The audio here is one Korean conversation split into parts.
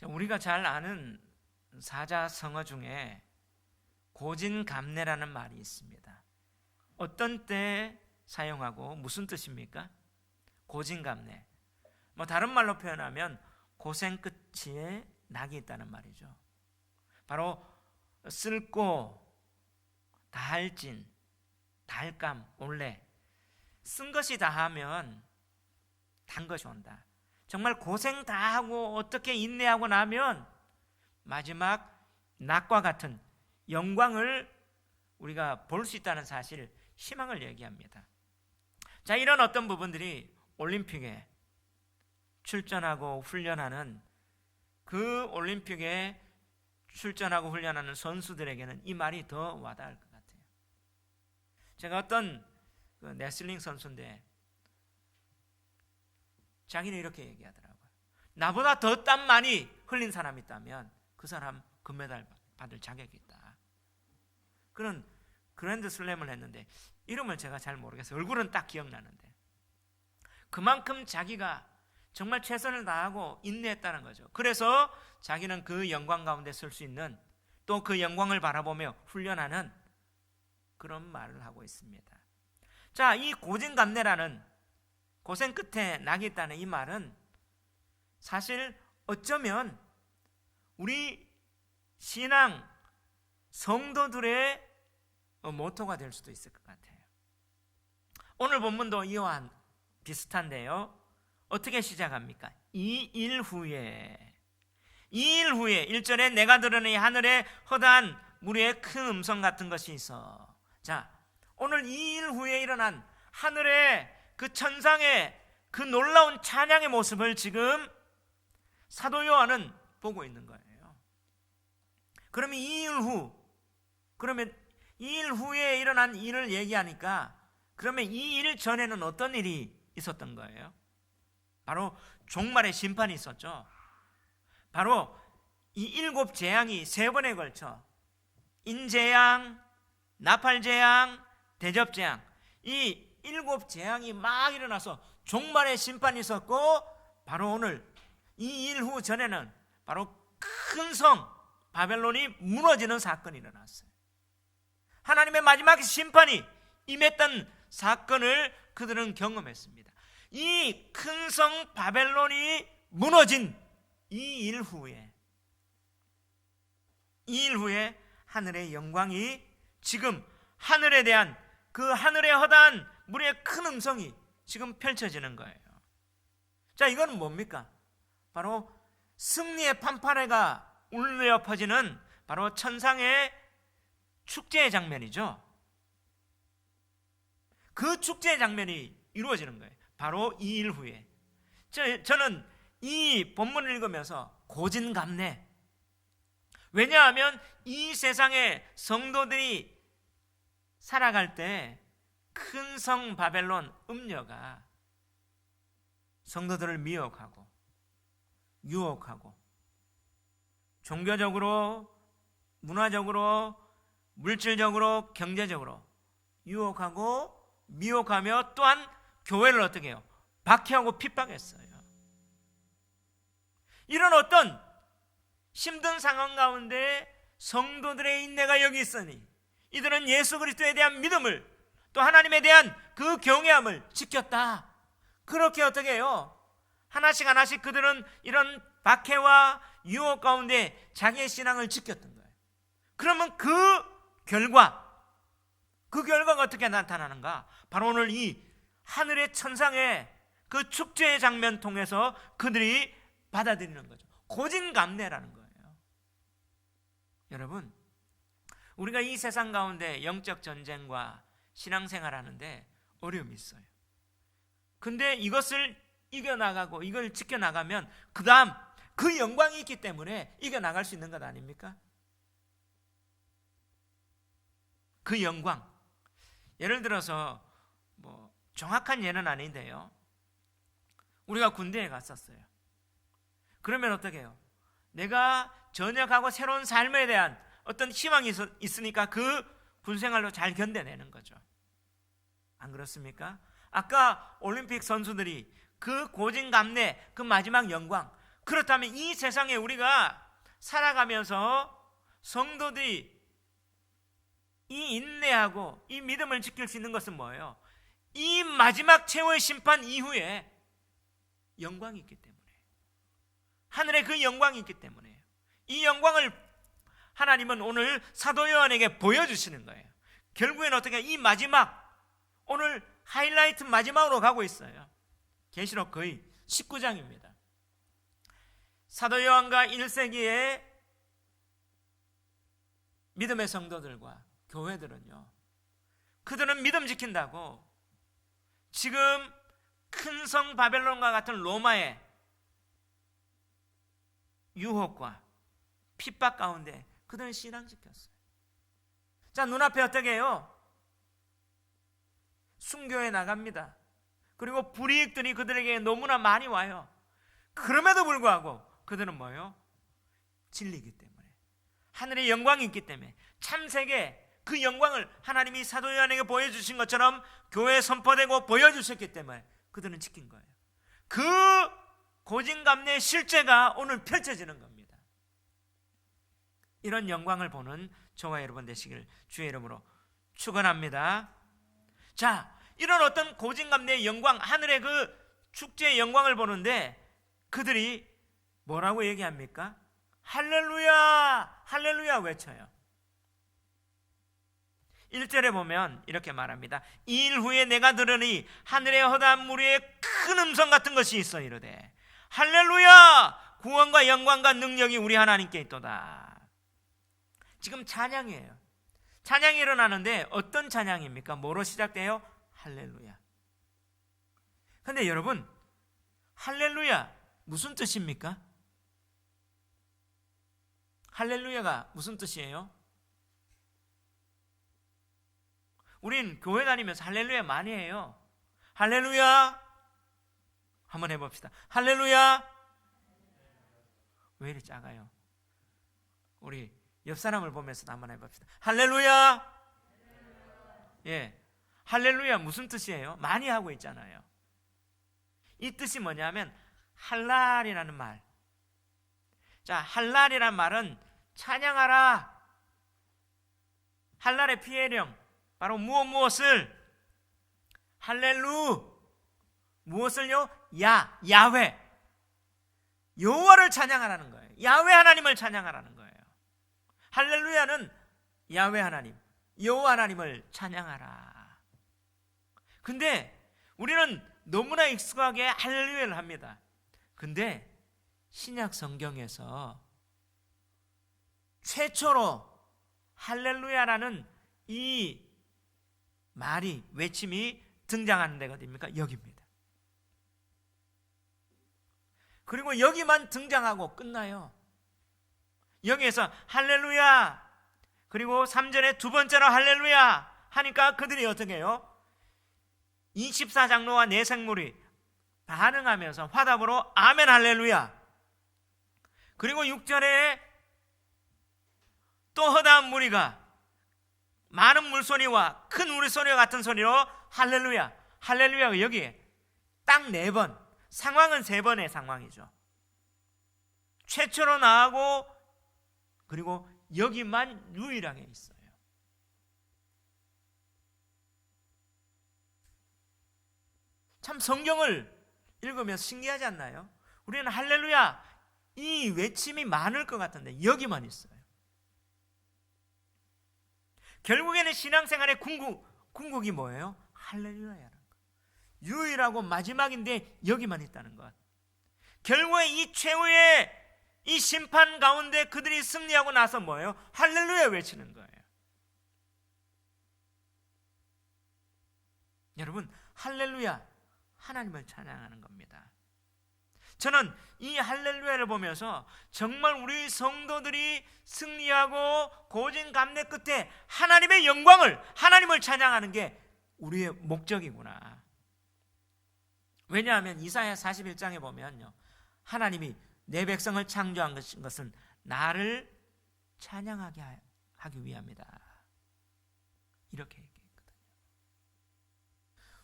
우리가 잘 아는 사자성어 중에 고진감래라는 말이 있습니다. 어떤 때 사용하고 무슨 뜻입니까? 고진감래. 다른 말로 표현하면 고생 끝에 낙이 있다는 말이죠. 바로 쓸고, 다할진, 달감, 올래. 쓴 것이 다하면 단 것이 온다. 정말 고생 다 하고 어떻게 인내하고 나면 마지막 낙과 같은 영광을 우리가 볼 수 있다는 사실, 희망을 얘기합니다. 자, 이런 어떤 부분들이 올림픽에 출전하고 훈련하는, 그 올림픽에 출전하고 훈련하는 선수들에게는 이 말이 더 와닿을 것 같아요. 제가 어떤 레슬링 선수인데 자기는 이렇게 얘기하더라고요. 나보다 더 땀 많이 흘린 사람이 있다면 그 사람 금메달 받을 자격이 있다. 그런 그랜드 슬램을 했는데 이름을 제가 잘 모르겠어요. 얼굴은 딱 기억나는데 그만큼 자기가 정말 최선을 다하고 인내했다는 거죠. 그래서 자기는 그 영광 가운데 설 수 있는, 또 그 영광을 바라보며 훈련하는 그런 말을 하고 있습니다. 자, 이 고진감래라는, 고생 끝에 낙이 있다는 이 말은 사실 어쩌면 우리 신앙 성도들의 모토가 될 수도 있을 것 같아요. 오늘 본문도 이와 비슷한데요. 어떻게 시작합니까? 이 일 후에 1절에 내가 들으니 하늘에 허다한 무리의 큰 음성 같은 것이 있어. 자, 오늘 이 일 후에 일어난 하늘의 그 천상의 그 놀라운 찬양의 모습을 지금 사도 요한은 보고 있는 거예요. 그러면 이 일 후에 일어난 일을 얘기하니까, 그러면 이 일 전에는 어떤 일이 있었던 거예요? 바로 종말의 심판이 있었죠. 바로 이 7 재앙이 3번에 걸쳐, 인재앙, 나팔재앙, 대접재앙, 이 7 재앙이 막 일어나서 종말의 심판이 있었고, 바로 오늘 이 일 후 전에는 바로 큰 성 바벨론이 무너지는 사건이 일어났어요. 하나님의 마지막 심판이 임했던 사건을 그들은 경험했습니다. 이 큰 성 바벨론이 무너진 이 일 후에 하늘의 영광이, 지금 하늘에 대한 그 하늘의 허다한 무리의 큰 음성이 지금 펼쳐지는 거예요. 자, 이건 뭡니까? 바로 승리의 판파레가 울려 퍼지는 바로 천상의 축제의 장면이죠. 그 축제의 장면이 이루어지는 거예요. 바로 이 일 후에. 저는 이 본문을 읽으면서 고진감래, 왜냐하면 이 세상의 성도들이 살아갈 때 큰 성 바벨론 음녀가 성도들을 미혹하고 유혹하고 종교적으로, 문화적으로, 물질적으로, 경제적으로 유혹하고 미혹하며, 또한 교회를 어떻게 해요? 박해하고 핍박했어요. 이런 어떤 힘든 상황 가운데 성도들의 인내가 여기 있으니 이들은 예수 그리스도에 대한 믿음을, 또 하나님에 대한 그 경외함을 지켰다. 그렇게 어떻게 해요? 하나씩 하나씩 그들은 이런 박해와 유혹 가운데 자기의 신앙을 지켰던 거예요. 그러면 그 결과가 어떻게 나타나는가? 바로 오늘 이 하늘의 천상의 그 축제의 장면 통해서 그들이 받아들이는 거죠. 고진감래라는 거예요. 여러분, 우리가 이 세상 가운데 영적 전쟁과 신앙생활 하는데 어려움이 있어요. 근데 이것을 이겨나가고 이걸 지켜나가면 그 다음 그 영광이 있기 때문에 이겨나갈 수 있는 것 아닙니까? 그 영광, 예를 들어서 정확한 예는 아닌데요, 우리가 군대에 갔었어요. 그러면 어떻게 해요? 내가 전역하고 새로운 삶에 대한 어떤 희망이 있으니까 그 군생활로 잘 견뎌내는 거죠. 안 그렇습니까? 아까 올림픽 선수들이 그 고진감래, 그 마지막 영광, 그렇다면 이 세상에 우리가 살아가면서 성도들이 이 인내하고 이 믿음을 지킬 수 있는 것은 뭐예요? 이 마지막 최후의 심판 이후에 영광이 있기 때문에, 하늘에 그 영광이 있기 때문에, 이 영광을 하나님은 오늘 사도 요한에게 보여주시는 거예요. 결국엔 어떻게, 이 마지막, 오늘 하이라이트 마지막으로 가고 있어요. 계시록 거의 19장입니다. 사도 요한과 1세기의 믿음의 성도들과 교회들은요, 그들은 믿음 지킨다고 지금 큰 성 바벨론과 같은 로마의 유혹과 핍박 가운데 그들은 신앙 지켰어요. 자, 눈앞에 어떻게 해요? 순교해 나갑니다. 그리고 불이익들이 그들에게 너무나 많이 와요. 그럼에도 불구하고 그들은 뭐예요? 진리이기 때문에, 하늘의 영광이 있기 때문에, 참세계 그 영광을 하나님이 사도 요한에게 보여주신 것처럼 교회에 선포되고 보여주셨기 때문에 그들은 지킨 거예요. 그 고진감래의 실제가 오늘 펼쳐지는 겁니다. 이런 영광을 보는 저와 여러분 되시길 주의 이름으로 축원합니다. 자, 이런 어떤 고진감래의 영광, 하늘의 그 축제의 영광을 보는데 그들이 뭐라고 얘기합니까? 할렐루야, 할렐루야 외쳐요. 1절에 보면 이렇게 말합니다. 이 일 후에 내가 들으니 하늘의 허다한 무리에 큰 음성 같은 것이 있어 이르되 할렐루야, 구원과 영광과 능력이 우리 하나님께 있도다. 지금 찬양이에요. 찬양이 일어나는데 어떤 찬양입니까? 뭐로 시작돼요? 할렐루야. 근데 여러분, 할렐루야 무슨 뜻입니까? 할렐루야가 무슨 뜻이에요? 우린 교회 다니면서 할렐루야 많이 해요. 할렐루야 한번 해봅시다. 할렐루야. 왜 이리 작아요? 우리 옆 사람을 보면서도 한번 해봅시다. 할렐루야. 예, 할렐루야 무슨 뜻이에요? 많이 하고 있잖아요. 이 뜻이 뭐냐면 할랄이라는 말. 자, 할랄이라는 말은 찬양하라. 할랄의 피해령, 바로 무엇을? 할렐루. 무엇을요? 야훼. 여호와를 찬양하라는 거예요. 야훼 하나님을 찬양하라는 거예요. 할렐루야는 야훼 하나님, 여호와 하나님을 찬양하라. 근데 우리는 너무나 익숙하게 할렐루야를 합니다. 근데 신약 성경에서 최초로 할렐루야라는 이 말이, 외침이 등장하는 데가 어디입니까? 여기입니다. 그리고 여기만 등장하고 끝나요. 여기에서 할렐루야, 그리고 3절에 두 번째로 할렐루야 하니까 그들이 어떻게 해요? 24장로와 내생물이 반응하면서 화답으로 아멘 할렐루야. 그리고 6절에 또 허다한 무리가 많은 물소리와 큰 우리소리와 같은 소리로 할렐루야, 할렐루야가 여기에 딱 4번, 상황은 3번의 상황이죠. 최초로 나하고 그리고 여기만 유일하게 있어요. 참 성경을 읽으면서 신기하지 않나요? 우리는 할렐루야 이 외침이 많을 것 같은데 여기만 있어요. 결국에는 신앙생활의 궁극이 뭐예요? 할렐루야라는 것. 유일하고 마지막인데 여기만 있다는 것. 결국에 이 최후의 이 심판 가운데 그들이 승리하고 나서 뭐예요? 할렐루야 외치는 거예요. 여러분, 할렐루야 하나님을 찬양하는 겁니다. 저는 이 할렐루야를 보면서 정말 우리 성도들이 승리하고 고진감래 끝에 하나님의 영광을, 하나님을 찬양하는 게 우리의 목적이구나. 왜냐하면 이사야 41장에 보면요, 하나님이 내 백성을 창조한 것은 나를 찬양하게 하기 위함이다, 이렇게 얘기했거든요.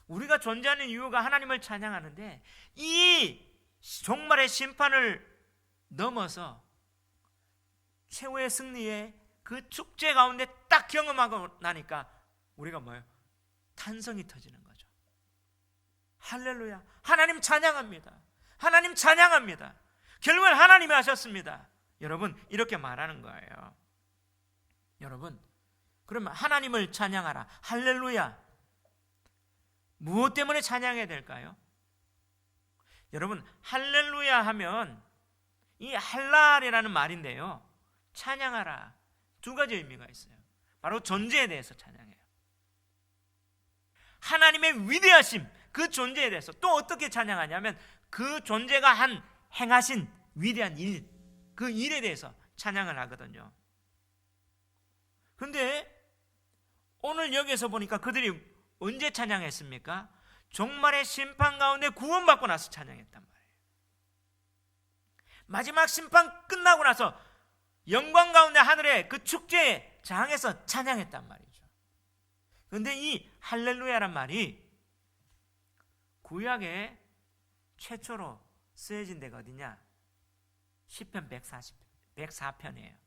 우리가 존재하는 이유가 하나님을 찬양하는데 이 종말의 심판을 넘어서 최후의 승리의 그 축제 가운데 딱 경험하고 나니까 우리가 뭐예요? 탄성이 터지는 거죠. 할렐루야, 하나님 찬양합니다. 하나님 찬양합니다. 결국은 하나님이 하셨습니다. 여러분, 이렇게 말하는 거예요. 여러분, 그러면 하나님을 찬양하라, 할렐루야, 무엇 때문에 찬양해야 될까요? 여러분, 할렐루야 하면 이 할랄이라는 말인데요, 찬양하라, 두 가지 의미가 있어요. 바로 존재에 대해서 찬양해요. 하나님의 위대하심, 그 존재에 대해서. 또 어떻게 찬양하냐면 그 존재가 행하신 위대한 일, 그 일에 대해서 찬양을 하거든요. 그런데 오늘 여기에서 보니까 그들이 언제 찬양했습니까? 종말의 심판 가운데 구원받고 나서 찬양했단 말이에요. 마지막 심판 끝나고 나서 영광 가운데 하늘의 그 축제의 장에서 찬양했단 말이죠. 그런데 이 할렐루야란 말이 구약에 최초로 쓰여진 데가 어디냐? 시편 104편이에요.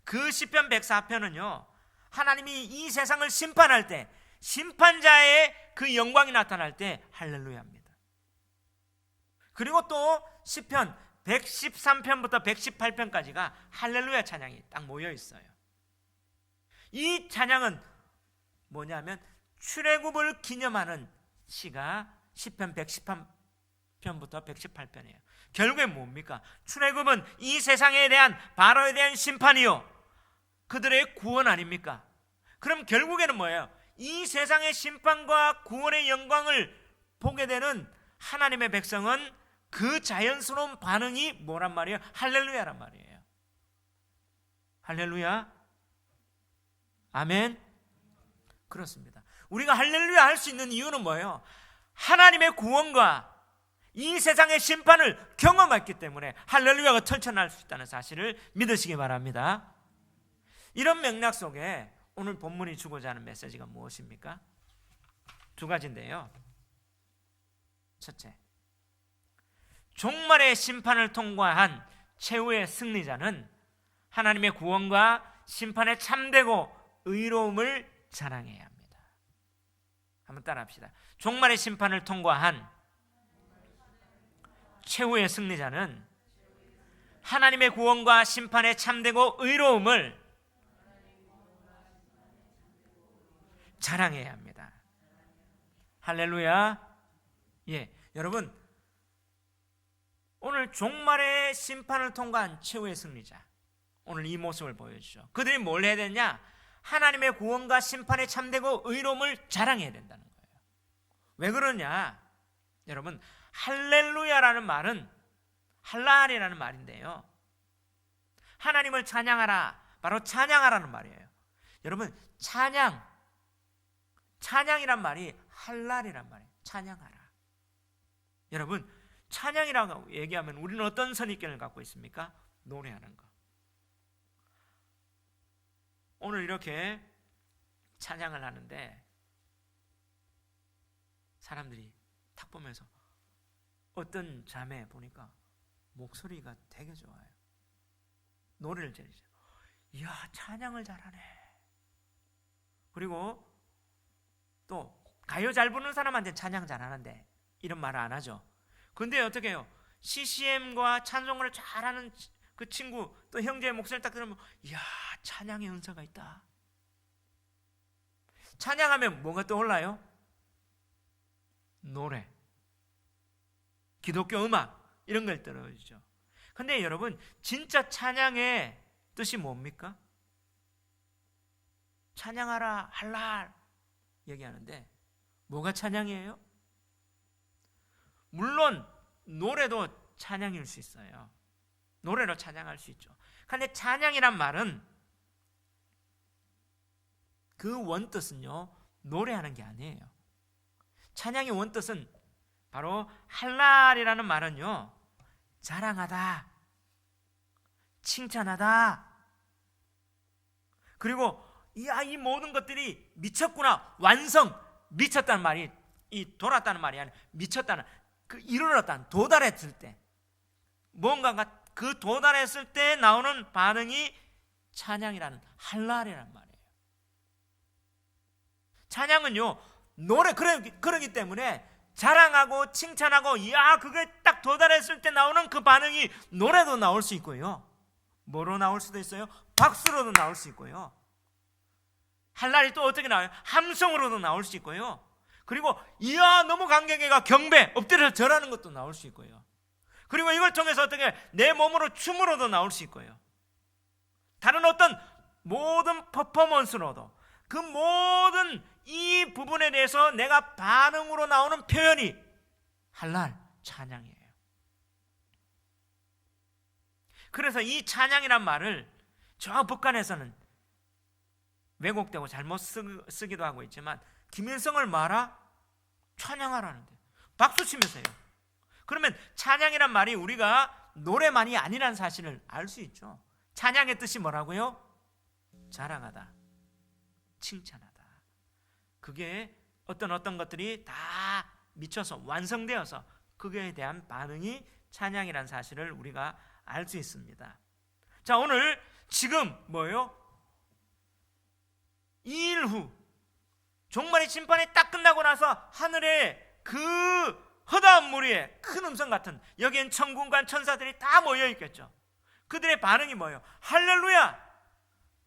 그 시편 104편은요, 하나님이 이 세상을 심판할 때, 심판자의 그 영광이 나타날 때 할렐루야입니다. 그리고 또 시편 113편부터 118편까지가 할렐루야 찬양이 딱 모여 있어요. 이 찬양은 뭐냐면 출애굽을 기념하는 시가 시편 113편부터 118편이에요. 결국에 뭡니까? 출애굽은 이 세상에 대한 바로에 대한 심판이요, 그들의 구원 아닙니까? 그럼 결국에는 뭐예요? 이 세상의 심판과 구원의 영광을 보게 되는 하나님의 백성은 그 자연스러운 반응이 뭐란 말이에요? 할렐루야란 말이에요. 할렐루야, 아멘. 그렇습니다. 우리가 할렐루야 할 수 있는 이유는 뭐예요? 하나님의 구원과 이 세상의 심판을 경험했기 때문에 할렐루야가 펼쳐날 수 있다는 사실을 믿으시기 바랍니다. 이런 맥락 속에 오늘 본문이 주고자 하는 메시지가 무엇입니까? 두 가지인데요. 첫째, 종말의 심판을 통과한 최후의 승리자는 하나님의 구원과 심판에 참되고 의로움을 자랑해야 합니다. 한번 따라합시다. 종말의 심판을 통과한 최후의 승리자는 하나님의 구원과 심판에 참되고 의로움을 자랑해야 합니다. 할렐루야. 예, 여러분, 오늘 종말의 심판을 통과한 최후의 승리자, 오늘 이 모습을 보여주죠. 그들이 뭘 해야 되냐? 하나님의 구원과 심판에 참되고 의로움을 자랑해야 된다는 거예요. 왜 그러냐? 여러분, 할렐루야라는 말은 할랄이라는 말인데요, 하나님을 찬양하라, 바로 찬양하라는 말이에요. 여러분, 찬양이란 말이 할랄이란 말이에요. 찬양하라. 여러분, 찬양이라고 얘기하면 우리는 어떤 선입견을 갖고 있습니까? 노래하는 거. 오늘 이렇게 찬양을 하는데 사람들이 탁 보면서 어떤 자매 보니까 목소리가 되게 좋아요. 노래를 잘하죠. 이야, 찬양을 잘하네. 그리고 또 가요 잘 부르는 사람한테 찬양 잘하는데 이런 말을 안 하죠. 근데 어떻게 해요? CCM과 찬송을 잘하는 그 친구, 또 형제의 목소리를 딱 들으면 이야, 찬양의 은사가 있다. 찬양하면 뭐가 떠올라요? 노래, 기독교 음악, 이런 걸 떨어지죠. 근데 여러분, 진짜 찬양의 뜻이 뭡니까? 찬양하라, 할랄 얘기하는데 뭐가 찬양이에요? 물론 노래도 찬양일 수 있어요. 노래로 찬양할 수 있죠. 그런데 찬양이란 말은 그 원뜻은요, 노래하는 게 아니에요. 찬양의 원뜻은 바로 할랄이라는 말은요, 자랑하다, 칭찬하다, 그리고 이 모든 것들이 미쳤구나, 완성, 미쳤다는 말이, 이 돌았다는 말이 아니라 미쳤다는, 그 이르렀다는, 도달했을 때, 뭔가가 그 도달했을 때 나오는 반응이 찬양이라는 할랄이란 말이에요. 찬양은요, 노래, 그러기 때문에 자랑하고 칭찬하고, 야, 그게 딱 도달했을 때 나오는 그 반응이 노래도 나올 수 있고요. 뭐로 나올 수도 있어요? 박수로도 나올 수 있고요. 할랄이 또 어떻게 나와요? 함성으로도 나올 수 있고요. 그리고 이야, 너무 감격해가 경배, 엎드려서 절하는 것도 나올 수 있고요. 그리고 이걸 통해서 어떻게 내 몸으로 춤으로도 나올 수 있고요. 다른 어떤 모든 퍼포먼스로도 그 모든 이 부분에 대해서 내가 반응으로 나오는 표현이 할랄, 찬양이에요. 그래서 이 찬양이란 말을 저 북한에서는 왜곡되고 잘못 쓰기도 하고 있지만, 김일성을 말아 찬양하라는데 박수 치면서 해요. 그러면 찬양이란 말이 우리가 노래만이 아니라는 사실을 알 수 있죠. 찬양의 뜻이 뭐라고요? 자랑하다, 칭찬하다. 그게 어떤 것들이 다 미쳐서 완성되어서 그거에 대한 반응이 찬양이라는 사실을 우리가 알 수 있습니다. 자, 오늘 지금 뭐예요? 2일 후 종말의 심판이 딱 끝나고 나서 하늘에 그 허다한 무리에 큰 음성 같은, 여기엔 천군과 천사들이 다 모여 있겠죠. 그들의 반응이 뭐예요? 할렐루야!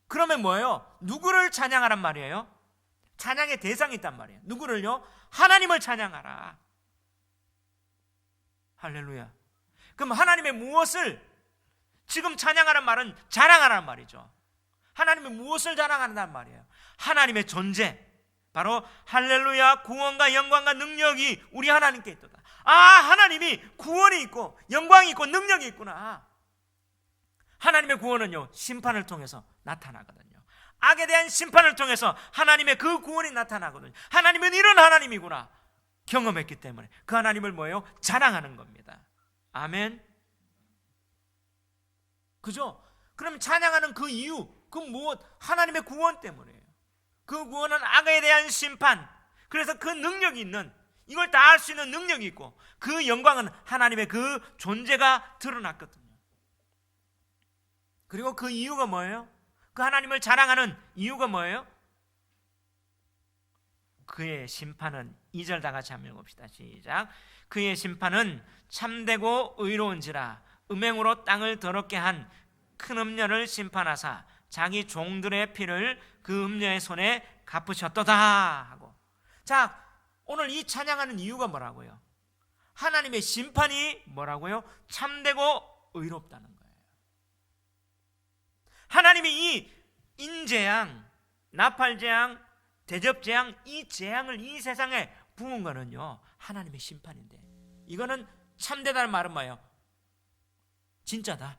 그러면 뭐예요? 누구를 찬양하란 말이에요? 찬양의 대상이 있단 말이에요. 누구를요? 하나님을 찬양하라. 할렐루야. 그럼 하나님의 무엇을, 지금 찬양하란 말은 자랑하라는 말이죠. 하나님의 무엇을 자랑한다는 말이에요? 하나님의 존재, 바로 할렐루야, 구원과 영광과 능력이 우리 하나님께 있도다. 아, 하나님이 구원이 있고 영광이 있고 능력이 있구나. 하나님의 구원은요, 심판을 통해서 나타나거든요. 악에 대한 심판을 통해서 하나님의 그 구원이 나타나거든요. 하나님은 이런 하나님이구나 경험했기 때문에 그 하나님을 뭐예요? 자랑하는 겁니다. 아멘. 그죠? 그럼 찬양하는 그 이유, 그 무엇? 하나님의 구원 때문이에요. 그 구원은 악에 대한 심판, 그래서 그 능력이 있는, 이걸 다 할 수 있는 능력이 있고, 그 영광은 하나님의 그 존재가 드러났거든요. 그리고 그 이유가 뭐예요? 그 하나님을 자랑하는 이유가 뭐예요? 그의 심판은, 2절 다 같이 한번 읽읍시다. 시작. 그의 심판은 참되고 의로운지라 음행으로 땅을 더럽게 한 큰 음녀를 심판하사 자기 종들의 피를 그 음녀의 손에 갚으셨도다 하고. 자, 오늘 이 찬양하는 이유가 뭐라고요? 하나님의 심판이 뭐라고요? 참되고 의롭다는 거예요. 하나님이 이 인재앙, 나팔재앙, 대접재앙, 이 재앙을 이 세상에 부은 거는요, 하나님의 심판인데, 이거는 참되다는 말은 뭐예요? 진짜다,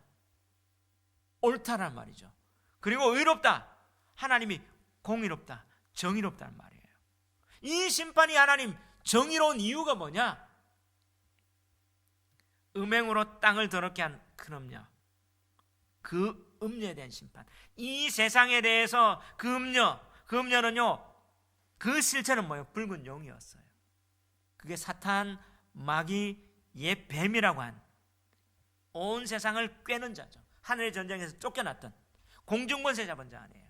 옳다란 말이죠. 그리고 의롭다, 하나님이 공의롭다, 정의롭다는 말이에요. 이 심판이 하나님 정의로운 이유가 뭐냐? 음행으로 땅을 더럽게 한 큰 음녀, 그 음녀에 대한 심판. 이 세상에 대해서 그 음녀는요, 그 실체는 뭐예요? 붉은 용이었어요. 그게 사탄, 마귀, 옛 뱀이라고 한 온 세상을 꿰는 자죠. 하늘의 전쟁에서 쫓겨났던 공중권세 잡은 자 아니에요.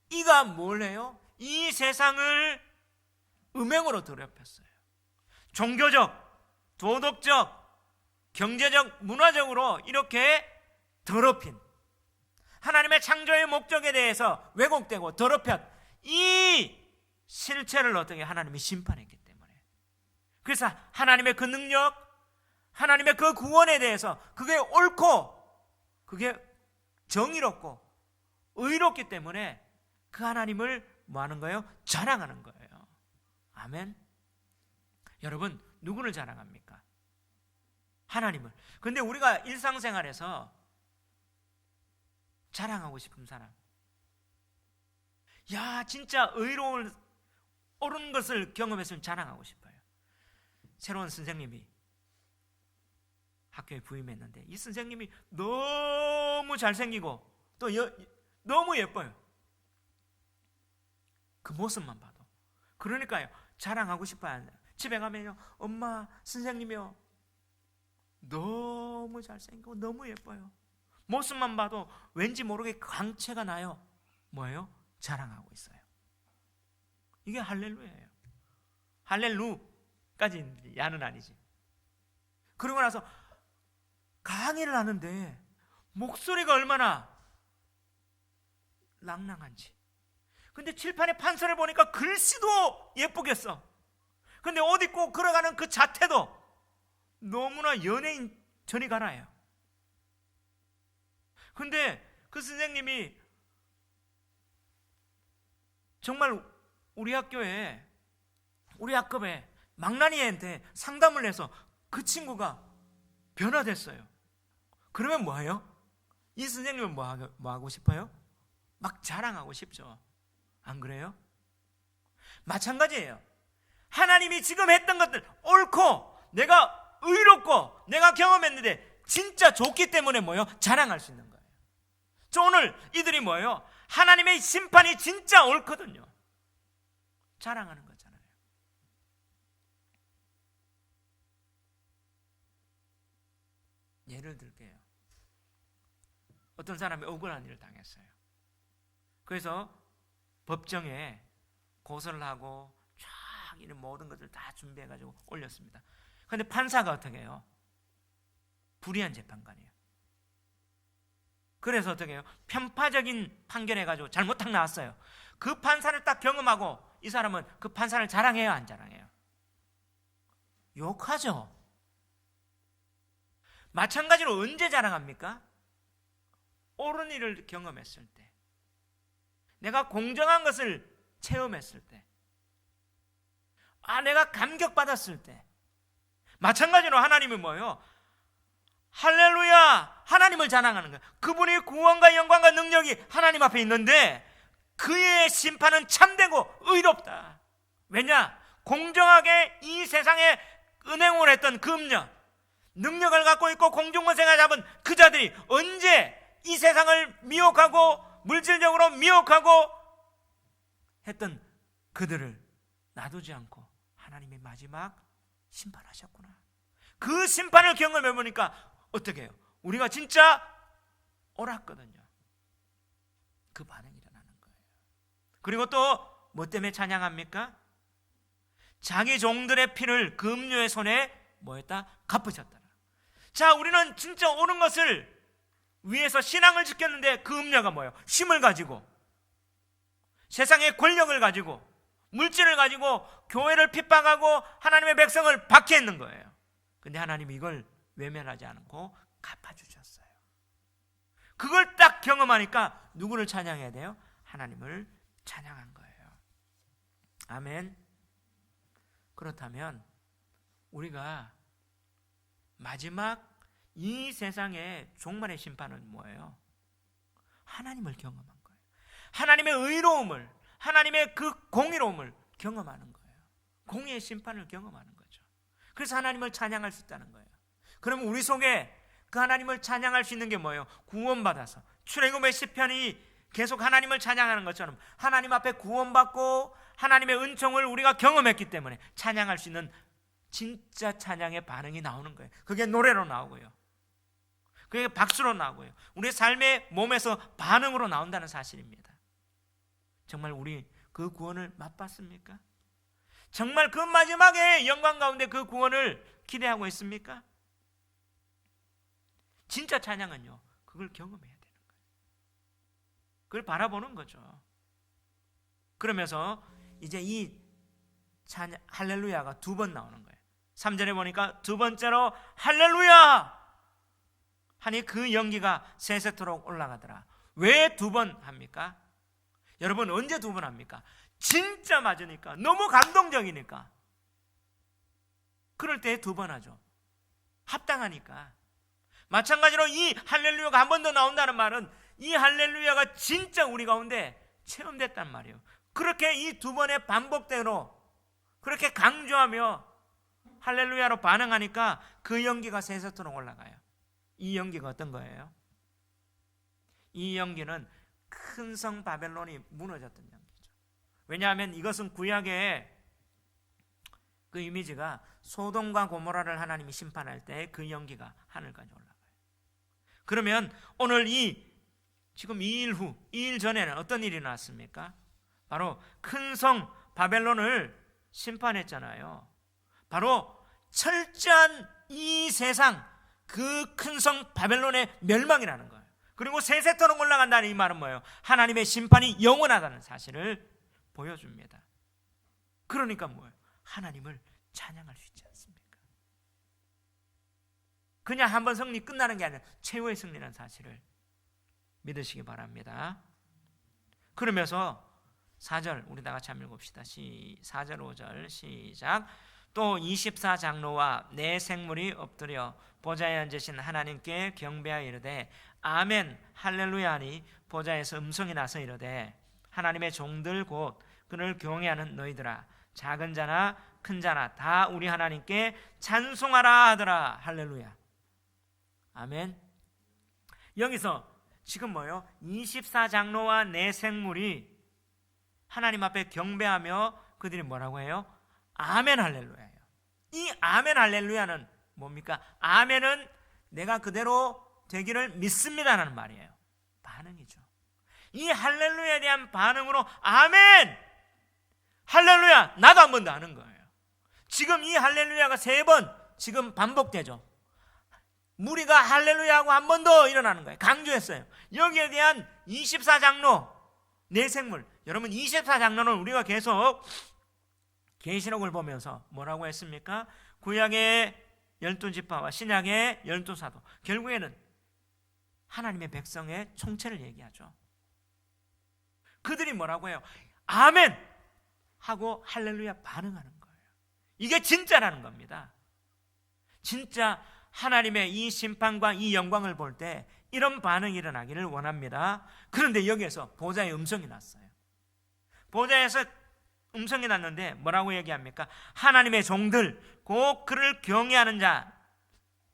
이가 뭘 해요? 이 세상을 음행으로 더럽혔어요. 종교적, 도덕적, 경제적, 문화적으로 이렇게 더럽힌, 하나님의 창조의 목적에 대해서 왜곡되고 더럽혔 이 실체를 어떻게 하나님이 심판했기 때문에, 그래서 하나님의 그 능력, 하나님의 그 구원에 대해서 그게 옳고 그게 정의롭고 의롭기 때문에 그 하나님을 뭐 하는 거예요? 자랑하는 거예요. 아멘. 여러분, 누구를 자랑합니까? 하나님을. 근데 우리가 일상생활에서 자랑하고 싶은 사람, 야, 진짜 의로운 옳은 것을 경험했으면 자랑하고 싶어요. 새로운 선생님이 학교에 부임했는데 이 선생님이 너무 잘생기고 또 너무 예뻐요. 그 모습만 봐도. 그러니까요, 자랑하고 싶어요. 집에 가면요, 엄마, 선생님이요, 너무 너무 잘생기고 너무 예뻐요. 모습만 봐도 왠지 모르게 광채가 나요. 뭐예요? 자랑하고 있어요. 이게 할렐루야예요. 할렐루까지 야는 아니지. 그러고 나서 강의를 하는데 목소리가 얼마나 랑랑한지. 근데 칠판에 판서를 보니까 글씨도 예쁘겠어. 근데 옷 입고 걸어가는 그 자태도 너무나 연예인 저리 가라예요. 근데 그 선생님이 정말 우리 학교에, 우리 학급에 망나니 애한테 상담을 해서 그 친구가 변화됐어요. 그러면 뭐예요? 이 선생님은 뭐 하고 싶어요? 막 자랑하고 싶죠. 안 그래요? 마찬가지예요. 하나님이 지금 했던 것들 옳고 내가 의롭고 내가 경험했는데 진짜 좋기 때문에 뭐예요? 자랑할 수 있는 거예요. 저 오늘 이들이 뭐예요? 하나님의 심판이 진짜 옳거든요. 자랑하는 거잖아요. 예를 들게요. 어떤 사람이 억울한 일을 당했어요. 그래서 법정에 고소를 하고 쫙 이런 모든 것들 다 준비해가지고 올렸습니다. 그런데 판사가 어떻게 해요? 불의한 재판관이에요. 그래서 어떻게 해요? 편파적인 판결해가지고 잘못한 나왔어요. 그 판사를 딱 경험하고 이 사람은 그 판사를 자랑해요, 안 자랑해요? 욕하죠. 마찬가지로 언제 자랑합니까? 옳은 일을 경험했을 때, 내가 공정한 것을 체험했을 때, 내가 감격받았을 때. 마찬가지로 하나님은 뭐예요? 할렐루야! 하나님을 자랑하는 거예요. 그분의 구원과 영광과 능력이 하나님 앞에 있는데 그의 심판은 참되고 의롭다. 왜냐? 공정하게 이 세상에 은행을 했던 그 능력을 갖고 있고 공중권세가 잡은 그 자들이 언제 이 세상을 미혹하고 물질적으로 미혹하고 했던 그들을 놔두지 않고 하나님이 마지막 심판하셨구나. 그 심판을 경험해 보니까 어떻게 해요? 우리가 진짜 옳았거든요. 그 반응이 일어나는 거예요. 그리고 또 뭐 때문에 찬양합니까? 자기 종들의 피를 그 음료의 손에 뭐했다? 갚으셨다. 자, 우리는 진짜 옳은 것을 위해서 신앙을 지켰는데 그 음료가 뭐예요? 힘을 가지고 세상의 권력을 가지고 물질을 가지고 교회를 핍박하고 하나님의 백성을 박해했는 거예요. 근데 하나님이 이걸 외면하지 않고 갚아주셨어요. 그걸 딱 경험하니까 누구를 찬양해야 돼요? 하나님을 찬양한 거예요. 아멘. 그렇다면 우리가 마지막 이 세상의 종말의 심판은 뭐예요? 하나님을 경험한 거예요. 하나님의 의로움을, 하나님의 그 공의로움을 경험하는 거예요. 공의의 심판을 경험하는 거죠. 그래서 하나님을 찬양할 수 있다는 거예요. 그러면 우리 속에 그 하나님을 찬양할 수 있는 게 뭐예요? 구원받아서 출애굽의 시편이 계속 하나님을 찬양하는 것처럼 하나님 앞에 구원받고 하나님의 은총을 우리가 경험했기 때문에 찬양할 수 있는 진짜 찬양의 반응이 나오는 거예요. 그게 노래로 나오고요, 그게 박수로 나오고요, 우리의 삶의 몸에서 반응으로 나온다는 사실입니다. 정말 우리 그 구원을 맛봤습니까? 정말 그 마지막에 영광 가운데 그 구원을 기대하고 있습니까? 진짜 찬양은요, 그걸 경험해야 되는 거예요. 그걸 바라보는 거죠. 그러면서 이제 이 찬양, 할렐루야가 두 번 나오는 거예요. 3절에 보니까 두 번째로 할렐루야 하니 그 연기가 세세토록 올라가더라. 왜 두 번 합니까? 여러분, 언제 두 번 합니까? 진짜 맞으니까, 너무 감동적이니까. 그럴 때 두 번 하죠. 합당하니까. 마찬가지로 이 할렐루야가 한 번 더 나온다는 말은 이 할렐루야가 진짜 우리 가운데 체험됐단 말이에요. 그렇게 이 두 번의 반복대로 그렇게 강조하며 할렐루야로 반응하니까 그 연기가 세세토록 올라가요. 이 연기가 어떤 거예요? 이 연기는 큰 성 바벨론이 무너졌던 연기죠. 왜냐하면 이것은 구약의 그 이미지가 소돔과 고모라를 하나님이 심판할 때 그 연기가 하늘까지 올라가요. 그러면 오늘 지금 2일 후, 2일 전에는 어떤 일이 나왔습니까? 바로 큰 성 바벨론을 심판했잖아요. 바로 철저한 이 세상 그 큰 성 바벨론의 멸망이라는 거예요. 그리고 세세토록 올라간다는 이 말은 뭐예요? 하나님의 심판이 영원하다는 사실을 보여줍니다. 그러니까 뭐예요? 하나님을 찬양할 수 있지 않습니까? 그냥 한번 승리 끝나는 게 아니라 최후의 승리라는 사실을 믿으시기 바랍니다. 그러면서 4절 우리 다 같이 한번 읽읍시다. 4절 5절 시작. 또 24장로와 네 생물이 엎드려 보좌에 앉으신 하나님께 경배하여 이르되 아멘 할렐루야 하니 보좌에서 음성이 나서 이르되 하나님의 종들 곧 그를 경외하는 너희들아 작은 자나 큰 자나 다 우리 하나님께 찬송하라 하더라. 할렐루야. 아멘. 여기서 지금 뭐예요? 24장로와 네 생물이 하나님 앞에 경배하며 그들이 뭐라고 해요? 아멘 할렐루야예요. 이 아멘 할렐루야는 뭡니까? 아멘은 내가 그대로 되기를 믿습니다라는 말이에요. 반응이죠. 이 할렐루야에 대한 반응으로 아멘 할렐루야 나도 한 번 더 하는 거예요. 지금 이 할렐루야가 3번 지금 반복되죠. 무리가 할렐루야하고 한 번 더 일어나는 거예요. 강조했어요. 여기에 대한 24장로 네 생물, 여러분 24장로는 우리가 계속 계시록을 보면서 뭐라고 했습니까? 구약의 12지파와 신약의 12사도, 결국에는 하나님의 백성의 총체를 얘기하죠. 그들이 뭐라고 해요? 아멘 하고 할렐루야 반응하는 거예요. 이게 진짜라는 겁니다. 진짜 하나님의 이 심판과 이 영광을 볼 때 이런 반응이 일어나기를 원합니다. 그런데 여기에서 보좌의 음성이 났어요. 보좌에서 음성이 났는데 뭐라고 얘기합니까? 하나님의 종들 곧 그를 경외하는 자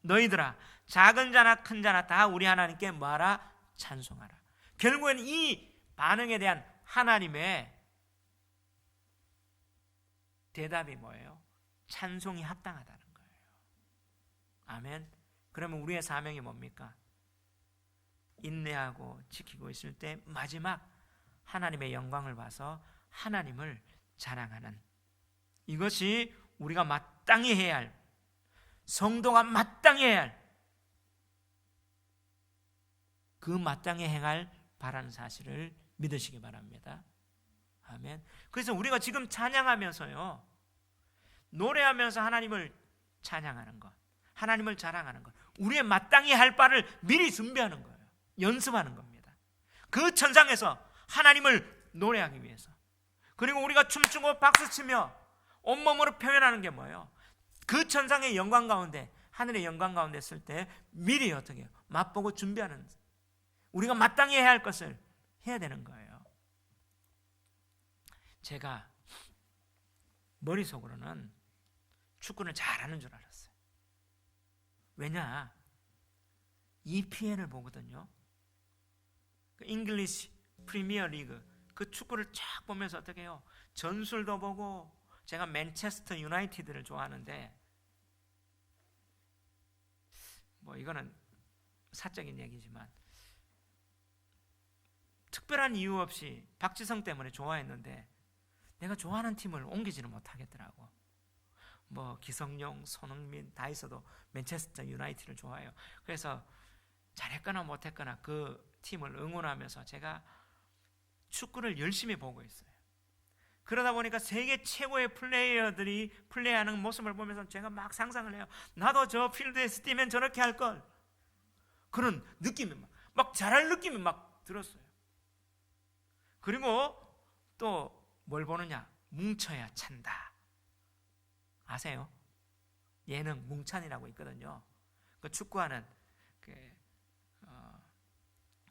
너희들아 작은 자나 큰 자나 다 우리 하나님께 뭐하라? 찬송하라. 결국엔 이 반응에 대한 하나님의 대답이 뭐예요? 찬송이 합당하다는 거예요. 아멘. 그러면 우리의 사명이 뭡니까? 인내하고 지키고 있을 때 마지막 하나님의 영광을 봐서 하나님을 자랑하는, 이것이 우리가 마땅히 해야 할, 성도가 마땅히 해야 할, 그 마땅히 행할 바라는 사실을 믿으시기 바랍니다. 아멘. 그래서 우리가 지금 찬양하면서요, 노래하면서 하나님을 찬양하는 것, 하나님을 자랑하는 것, 우리의 마땅히 할 바를 미리 준비하는 거예요. 연습하는 겁니다. 그 천상에서 하나님을 노래하기 위해서. 그리고 우리가 춤추고 박수치며 온몸으로 표현하는 게 뭐예요? 그 천상의 영광 가운데, 하늘의 영광 가운데 있을 때 미리 어떻게 해요? 맛보고 준비하는, 우리가 마땅히 해야 할 것을 해야 되는 거예요. 제가 머릿속으로는 축구를 잘하는 줄 알았어요. 왜냐? EPL을 보거든요. 그 잉글리시 프리미어 리그, 그 축구를 쫙 보면서 어떻게 해요? 전술도 보고, 제가 맨체스터 유나이티드를 좋아하는데, 뭐 이거는 사적인 얘기지만 특별한 이유 없이 박지성 때문에 좋아했는데 내가 좋아하는 팀을 옮기지는 못하겠더라고. 뭐 기성용, 손흥민 다 있어도 맨체스터 유나이티드를 좋아해요. 그래서 잘했거나 못했거나 그 팀을 응원하면서 제가 축구를 열심히 보고 있어요. 그러다 보니까 세계 최고의 플레이어들이 플레이하는 모습을 보면서 제가 막 상상을 해요. 나도 저 필드에서 뛰면 저렇게 할걸. 그런 느낌이 막 잘할 느낌이 막 들었어요. 그리고 또 뭘 보느냐? 뭉쳐야 찬다. 아세요? 예능 뭉찬이라고 있거든요. 그 축구하는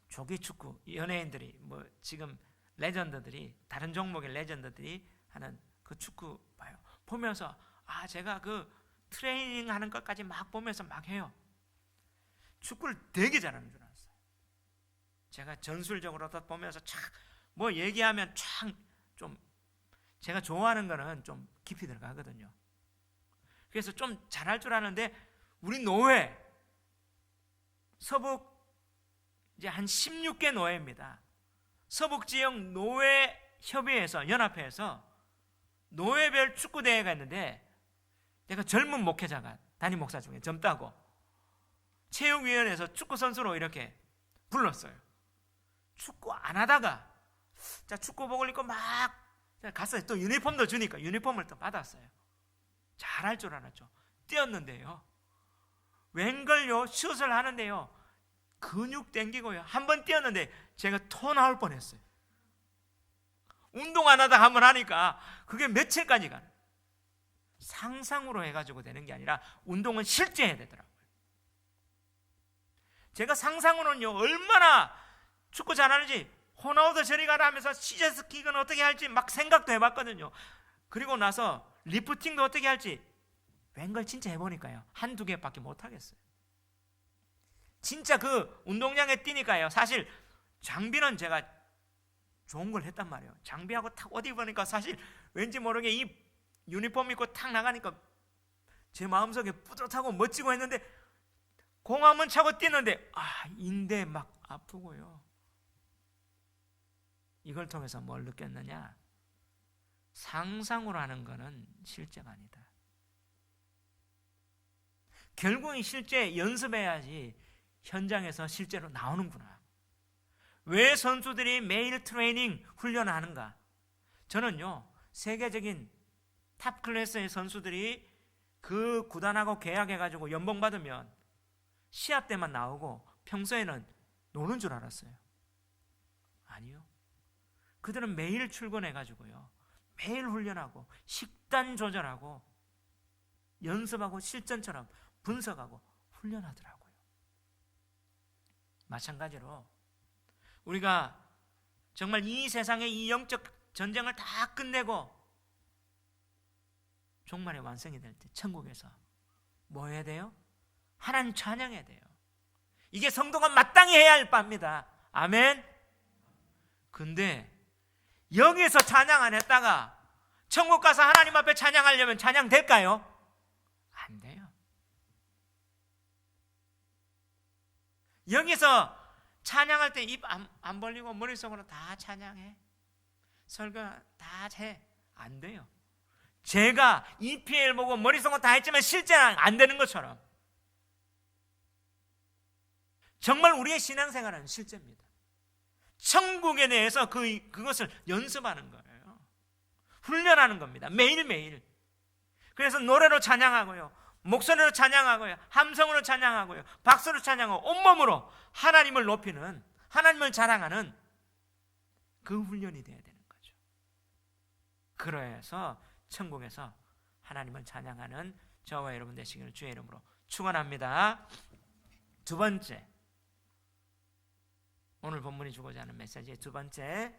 조기 축구 연예인들이, 뭐 지금 레전드들이, 다른 종목의 레전드들이 하는 그 축구 봐요. 보면서 제가 그 트레이닝 하는 것까지 막 보면서 막 해요. 축구를 되게 잘하는 줄 알았어요. 제가 전술적으로도 보면서 뭐 얘기하면 좀 제가 좋아하는 거는 좀 깊이 들어가거든요. 그래서 좀 잘할 줄 아는데 우리 노회 서북 이제 한 16개 노회입니다. 서북 지역 노회 협의회에서 연합회에서 노회별 축구 대회가 있는데 내가 젊은 목회자가 담임 목사 중에 젊다고 체육위원회에서 축구 선수로 이렇게 불렀어요. 축구 안 하다가 자 축구복을 입고 막 갔어요. 또 유니폼도 주니까 유니폼을 또 받았어요. 잘할 줄 알았죠. 뛰었는데요, 웬걸요, 슛을 하는데요, 근육 땡기고요, 한 번 뛰었는데 제가 토 나올 뻔했어요. 운동 안 하다 한 번 하니까 그게 며칠까지 가는, 상상으로 해가지고 되는 게 아니라 운동은 실제 해야 되더라고요. 제가 상상으로는요 얼마나 축구 잘하는지, 호나우드 저리 가라 하면서 시저스킥은 어떻게 할지 막 생각도 해봤거든요. 그리고 나서 리프팅도 어떻게 할지, 웬걸 진짜 해보니까요 한두 개밖에 못하겠어요. 진짜 그 운동장에 뛰니까요, 사실 장비는 제가 좋은 걸 했단 말이에요. 장비하고 탁 어디 입으니까 사실 왠지 모르게 이 유니폼 입고 탁 나가니까 제 마음속에 뿌듯하고 멋지고 했는데 공 한번 차고 뛰는데 인대 막 아프고요. 이걸 통해서 뭘 느꼈느냐? 상상으로 하는 거는 실제가 아니다. 결국은 실제 연습해야지 현장에서 실제로 나오는구나. 왜 선수들이 매일 트레이닝 훈련하는가? 저는요 세계적인 탑 클래스의 선수들이 그 구단하고 계약해가지고 연봉 받으면 시합 때만 나오고 평소에는 노는 줄 알았어요. 아니요, 그들은 매일 출근해가지고요 매일 훈련하고 식단 조절하고 연습하고 실전처럼 분석하고 훈련하더라고요. 마찬가지로 우리가 정말 이 세상의 이 영적 전쟁을 다 끝내고 종말의 완성이 될 때 천국에서 뭐 해야 돼요? 하나님 찬양해야 돼요. 이게 성도가 마땅히 해야 할 바입니다. 아멘. 근데 여기서 찬양 안 했다가 천국 가서 하나님 앞에 찬양하려면 찬양 될까요? 안 돼요. 여기서 찬양할 때 입 안 벌리고 머릿속으로 다 찬양해, 설교 다 해, 안 돼요. 제가 EPL 보고 머릿속으로 다 했지만 실제는 안 되는 것처럼 정말 우리의 신앙생활은 실제입니다. 천국에 대해서 그것을 연습하는 거예요. 훈련하는 겁니다. 매일매일. 그래서 노래로 찬양하고요, 목소리로 찬양하고요, 함성으로 찬양하고요, 박수로 찬양하고 온몸으로 하나님을 높이는, 하나님을 자랑하는 그 훈련이 되어야 되는 거죠. 그래서 천국에서 하나님을 찬양하는 저와 여러분 되시기를 주의 이름으로 축원합니다. 두 번째, 오늘 본문이 주고자 하는 메시지의 두 번째,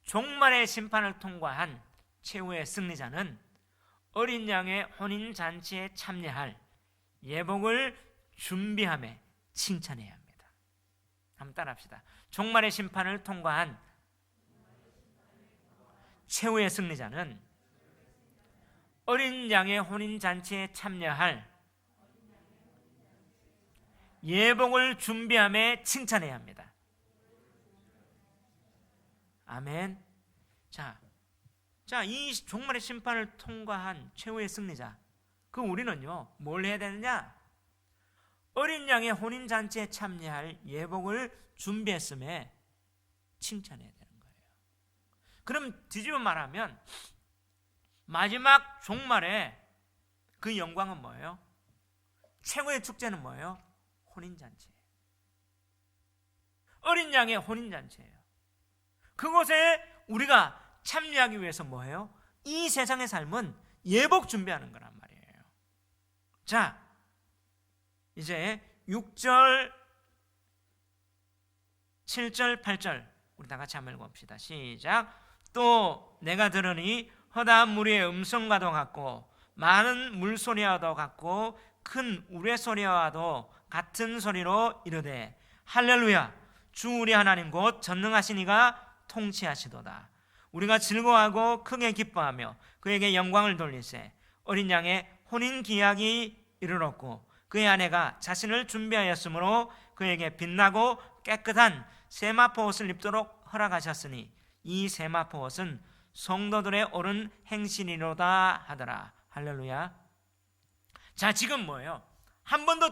종말의 심판을 통과한 최후의 승리자는 어린 양의 혼인잔치에 참여할 예복을 준비하며 칭찬해야 합니다. 한번 따라합시다. 종말의 심판을 통과한 최후의 승리자는 어린 양의 혼인잔치에 참여할 예복을 준비하며 칭찬해야 합니다. 아멘. 자, 이 종말의 심판을 통과한 최후의 승리자, 그 우리는요 뭘 해야 되느냐? 어린 양의 혼인잔치에 참여할 예복을 준비했음에 칭찬해야 되는 거예요. 그럼 뒤집어 말하면 마지막 종말에 그 영광은 뭐예요? 최고의 축제는 뭐예요? 혼인잔치예요. 어린 양의 혼인잔치예요. 그곳에 우리가 참여하기 위해서 뭐예요? 이 세상의 삶은 예복 준비하는 거란 말이에요. 자, 이제 6절, 7절, 8절 우리 다 같이 한번 읽어봅시다. 시작. 또 내가 들으니 허다한 무리의 음성과도 같고 많은 물소리와도 같고 큰 우레소리와도 같은 소리로 이르되 할렐루야, 주 우리 하나님 곧 전능하신 이가 통치하시도다. 우리가 즐거워하고 크게 기뻐하며 그에게 영광을 돌리세. 어린 양의 혼인 기약이 이르렀고 그의 아내가 자신을 준비하였으므로 그에게 빛나고 깨끗한 세마포 옷을 입도록 허락하셨으니 이 세마포 옷은 성도들의 옳은 행실이로다 하더라. 할렐루야. 자, 지금 뭐예요? 한 번 더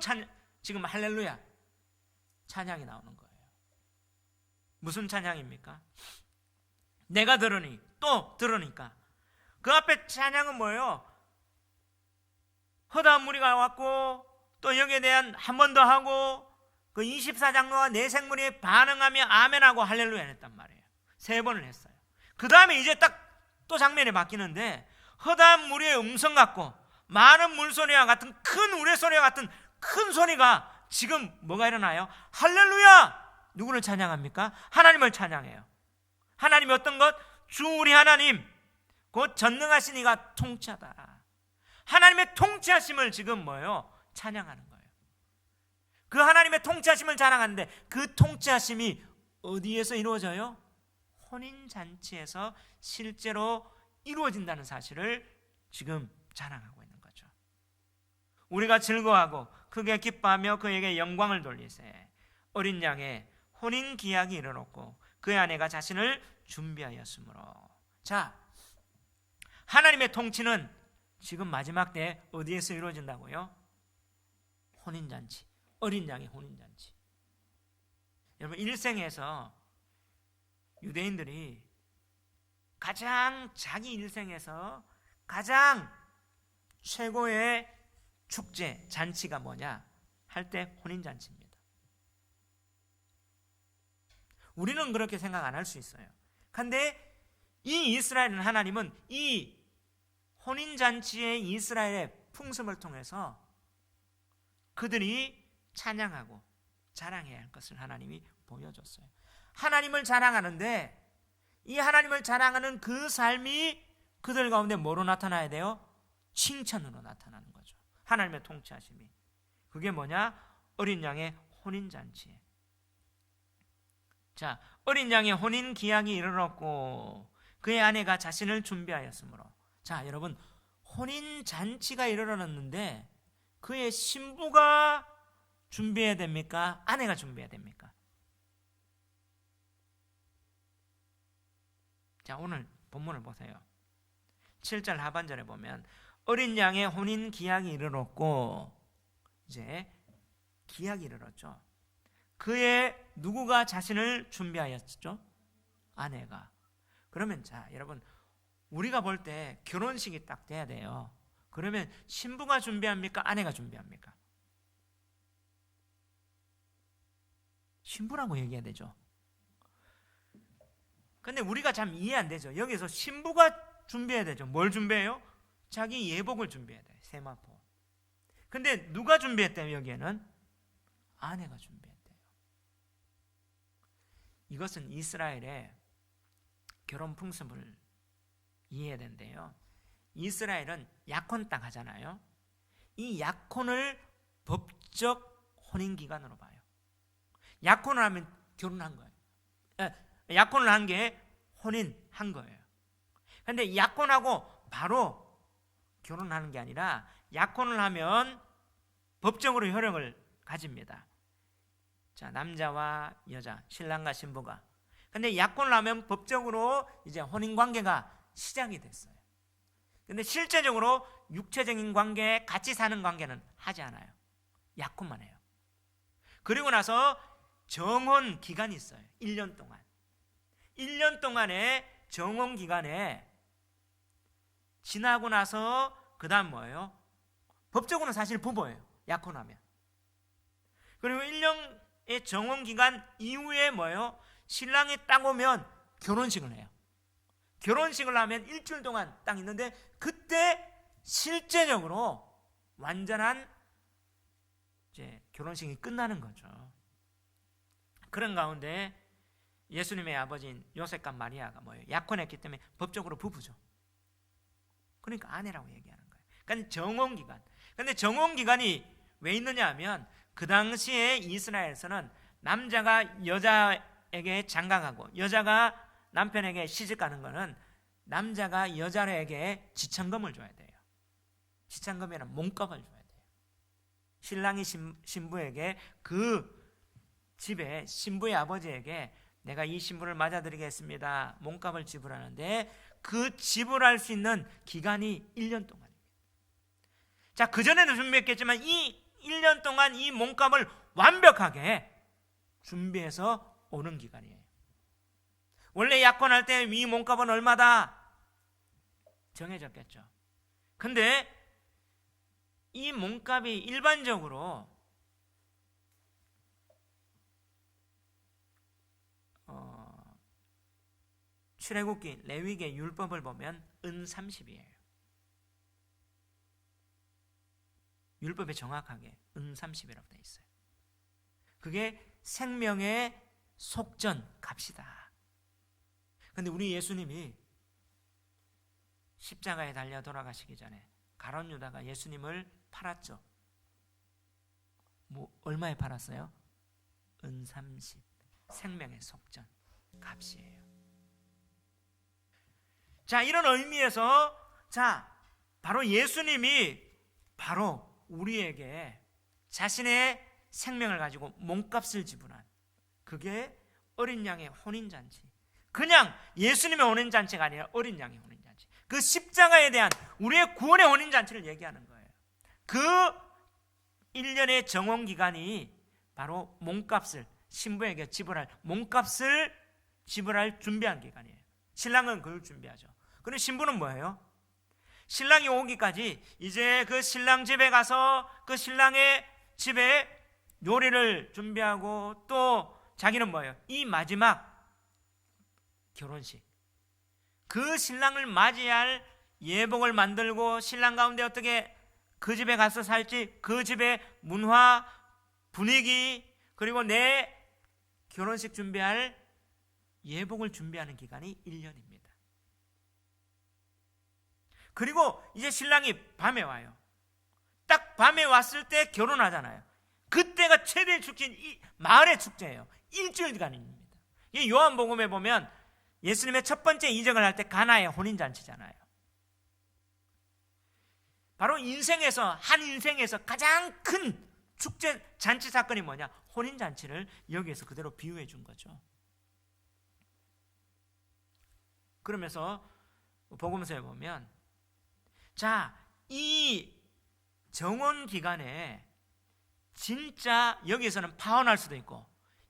지금 할렐루야 찬양이 나오는 거예요. 무슨 찬양입니까? 내가 들으니 또 들으니까 그 앞에 찬양은 뭐예요? 허다한 무리가 왔고 또 여기에 대한 한 번 더 하고 그 24장로와 내생물이 반응하며 아멘하고 할렐루야 했단 말이에요. 3번을 했어요. 그 다음에 이제 딱 또 장면이 바뀌는데 허다한 무리의 음성 같고 많은 물소리와 같은 큰 우레소리와 같은 큰 소리가 지금 뭐가 일어나요? 할렐루야! 누구를 찬양합니까? 하나님을 찬양해요. 하나님이 어떤 것? 주 우리 하나님 곧 전능하신 이가 통치하다. 하나님의 통치하심을 지금 뭐예요? 찬양하는 거예요. 그 하나님의 통치하심을 자랑하는데 그 통치하심이 어디에서 이루어져요? 혼인잔치에서 실제로 이루어진다는 사실을 지금 자랑하고 있는 거죠. 우리가 즐거워하고 크게 기뻐하며 그에게 영광을 돌리세. 어린 양의 혼인 기약이 이르렀고 그의 아내가 자신을 준비하였으므로. 자, 하나님의 통치는 지금 마지막 때 어디에서 이루어진다고요? 혼인잔치, 어린 양의 혼인잔치. 여러분, 일생에서 유대인들이 가장 자기 일생에서 가장 최고의 축제, 잔치가 뭐냐 할 때 혼인잔치입니다. 우리는 그렇게 생각 안 할 수 있어요. 그런데 이 이스라엘은 하나님은 이 혼인잔치의 이스라엘의 풍습을 통해서 그들이 찬양하고 자랑해야 할 것을 하나님이 보여줬어요. 하나님을 자랑하는데 이 하나님을 자랑하는 그 삶이 그들 가운데 뭐로 나타나야 돼요? 칭찬으로 나타나는 거죠. 하나님의 통치하심이. 그게 뭐냐? 어린 양의 혼인잔치. 자, 어린 양의 혼인 기약이 이르렀고 그의 아내가 자신을 준비하였으므로. 자, 여러분, 혼인잔치가 이르렀는데 그의 신부가 준비해야 됩니까? 아내가 준비해야 됩니까? 자, 오늘 본문을 보세요. 7절 하반절에 보면 어린 양의 혼인 기약이 이르렀고 이제 기약이 이르렀죠. 그의 누구가 자신을 준비하였죠? 아내가. 그러면 자, 여러분, 우리가 볼 때 결혼식이 딱 돼야 돼요. 그러면 신부가 준비합니까? 아내가 준비합니까? 신부라고 얘기해야 되죠. 근데 우리가 참 이해 안 되죠. 여기서 신부가 준비해야 되죠. 뭘 준비해요? 자기 예복을 준비해야 돼요. 세마포. 근데 누가 준비했대요? 여기에는 아내가 준비했대요. 이것은 이스라엘의 결혼 풍습을 이해해야 되는데요. 이스라엘은 약혼 딱 하잖아요. 이 약혼을 법적 혼인기간으로 봐요. 약혼을 하면 결혼한 거예요. 약혼을 한 게 혼인한 거예요. 그런데 약혼하고 바로 결혼하는 게 아니라 약혼을 하면 법적으로 효력을 가집니다. 자, 남자와 여자, 신랑과 신부가. 근데 약혼을 하면 법적으로 이제 혼인 관계가 시작이 됐어요. 근데 실제적으로 육체적인 관계, 같이 사는 관계는 하지 않아요. 약혼만 해요. 그리고 나서 정혼 기간이 있어요. 1년 동안. 1년 동안의 정혼 기간에 지나고 나서 그 다음 뭐예요? 법적으로는 사실 부부예요. 약혼하면. 그리고 1년의 정혼 기간 이후에 뭐예요? 신랑이 딱 오면 결혼식을 해요. 결혼식을 하면 일주일 동안 딱 있는데 그때 실제적으로 완전한 이제 결혼식이 끝나는 거죠. 그런 가운데 예수님의 아버지인 요셉과 마리아가 뭐예요? 약혼했기 때문에 법적으로 부부죠. 그러니까 아내라고 얘기하는 거예요. 그러니까 정혼기간. 그런데 정혼기간이 왜 있느냐 하면 그 당시에 이스라엘에서는 남자가 여자에게 장가가고 여자가 남편에게 시집가는 거는 남자가 여자에게 지참금을 줘야 돼요. 지참금이라는 몸값을 줘야 돼요. 신랑이 신부에게 그 집에 신부의 아버지에게 내가 이 신부를 맞아드리겠습니다 몸값을 지불하는데 그 지불할 수 있는 기간이 1년 동안입니다. 자, 그전에도 준비했겠지만 이 1년 동안 이 몸값을 완벽하게 준비해서 오는 기간이에요. 원래 약혼할 때 이 몸값은 얼마다 정해졌겠죠. 근데 이 몸값이 일반적으로 출애굽기 레위기 율법을 보면 은 30이에요. 율법에 정확하게 은 30이라고 되어 있어요. 그게 생명의 속전 값이다. 근데 우리 예수님이 십자가에 달려 돌아가시기 전에 가룟 유다가 예수님을 팔았죠. 얼마에 팔았어요? 은 30. 생명의 속전 값이에요. 자, 이런 의미에서 바로 예수님이 바로 우리에게 자신의 생명을 가지고 몸값을 지불한 그게 어린 양의 혼인잔치. 그냥 예수님의 혼인잔치가 아니라 어린 양의 혼인잔치. 그 십자가에 대한 우리의 구원의 혼인잔치를 얘기하는 거예요. 그 1년의 정혼기간이 바로 몸값을 신부에게 지불할 몸값을 지불할 준비한 기간이에요. 신랑은 그걸 준비하죠. 그리고 신부는 뭐예요? 신랑이 오기까지 이제 그 신랑 집에 가서 그 신랑의 집에 요리를 준비하고 또 자기는 뭐예요? 이 마지막 결혼식 그 신랑을 맞이할 예복을 만들고 신랑 가운데 어떻게 그 집에 가서 살지 그 집의 문화 분위기 그리고 내 결혼식 준비할 예복을 준비하는 기간이 1년입니다. 그리고 이제 신랑이 밤에 와요. 딱 밤에 왔을 때 결혼하잖아요. 그때가 최대의 축제인 이 마을의 축제예요. 일주일간입니다. 이 요한복음에 보면 예수님의 첫 번째 이적을 할 때 가나의 혼인잔치잖아요. 바로 한 인생에서 가장 큰 축제 잔치 사건이 뭐냐? 혼인잔치를 여기에서 그대로 비유해 준 거죠. 그러면서 복음서에 보면 이 정혼 기간에 진짜 여기에서는 파혼할 수도 있고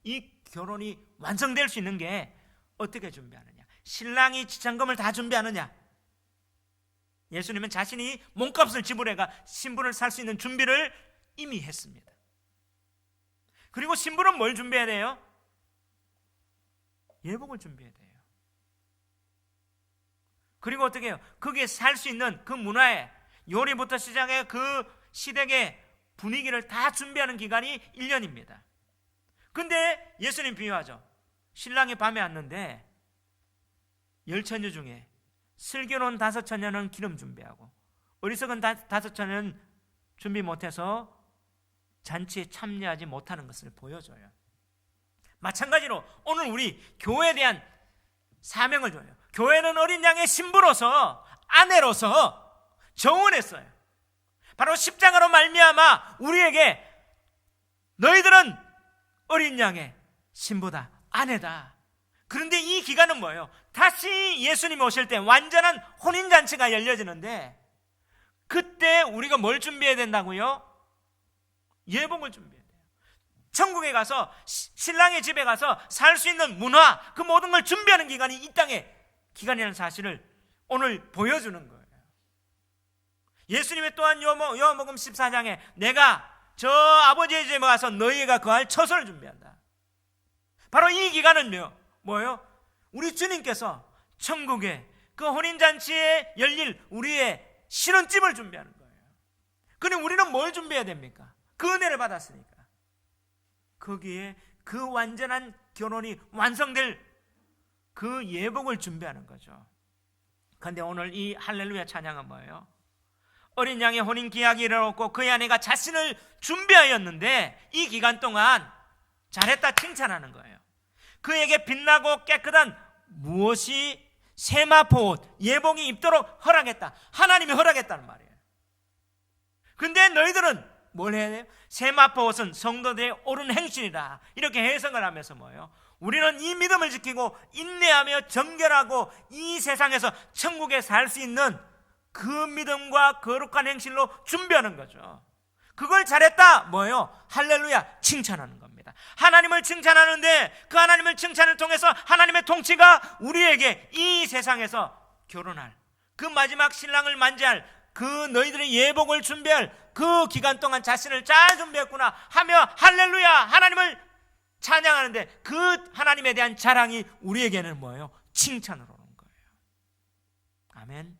이 결혼이 완성될 수 있는 게 어떻게 준비하느냐? 신랑이 지참금을 다 준비하느냐? 예수님은 자신이 몸값을 지불해가 신부를 살 수 있는 준비를 이미 했습니다. 그리고 신부는 뭘 준비해야 돼요? 예복을 준비해야 돼요. 그리고 어떻게 해요? 거기에 살 수 있는 그 문화에 요리부터 시작해 그 시댁의 분위기를 다 준비하는 기간이 1년입니다. 근데 예수님 비유하죠. 신랑이 밤에 왔는데 10처녀 중에 슬기로운 5처녀는 기름 준비하고 어리석은 5처녀는 준비 못해서 잔치에 참여하지 못하는 것을 보여줘요. 마찬가지로 오늘 우리 교회에 대한 사명을 줘요. 교회는 어린 양의 신부로서 아내로서 정원했어요. 바로 십자가로 말미암아 우리에게 너희들은 어린 양의 신부다, 아내다. 그런데 이 기간은 뭐예요? 다시 예수님이 오실 때 완전한 혼인잔치가 열려지는데 그때 우리가 뭘 준비해야 된다고요? 예복을 준비해야 돼요. 천국에 가서 신랑의 집에 가서 살 수 있는 문화 그 모든 걸 준비하는 기간이 이 땅의 기간이라는 사실을 오늘 보여주는 거예요. 예수님이 또한 요한복음 14장에 내가 저 아버지의 집에 가서 너희가 거할 처소를 준비한다. 바로 이 기간은 뭐예요? 우리 주님께서 천국에 그 혼인잔치에 열릴 우리의 신혼집을 준비하는 거예요. 그런데 우리는 뭘 준비해야 됩니까? 그 은혜를 받았으니까 거기에 그 완전한 결혼이 완성될 그 예복을 준비하는 거죠. 그런데 오늘 이 할렐루야 찬양은 뭐예요? 어린 양의 혼인 기약이 이르렀고 그의 아내가 자신을 준비하였는데 이 기간 동안 잘했다 칭찬하는 거예요. 그에게 빛나고 깨끗한 무엇이 세마포 옷 예복이 입도록 허락했다. 하나님이 허락했다는 말이에요. 근데 너희들은 뭘 해야 돼요? 세마포 옷은 성도들의 옳은 행실이다. 이렇게 해석을 하면서 뭐예요? 우리는 이 믿음을 지키고 인내하며 정결하고 이 세상에서 천국에 살 수 있는 그 믿음과 거룩한 행실로 준비하는 거죠. 그걸 잘했다. 뭐예요? 할렐루야, 칭찬하는 겁니다. 하나님을 칭찬하는데 그 하나님을 칭찬을 통해서 하나님의 통치가 우리에게 이 세상에서 결혼할, 그 마지막 신랑을 만지할, 그 너희들의 예복을 준비할 그 기간 동안 자신을 잘 준비했구나 하며 할렐루야, 하나님을 찬양하는데 그 하나님에 대한 자랑이 우리에게는 뭐예요? 칭찬으로 오는 거예요. 아멘.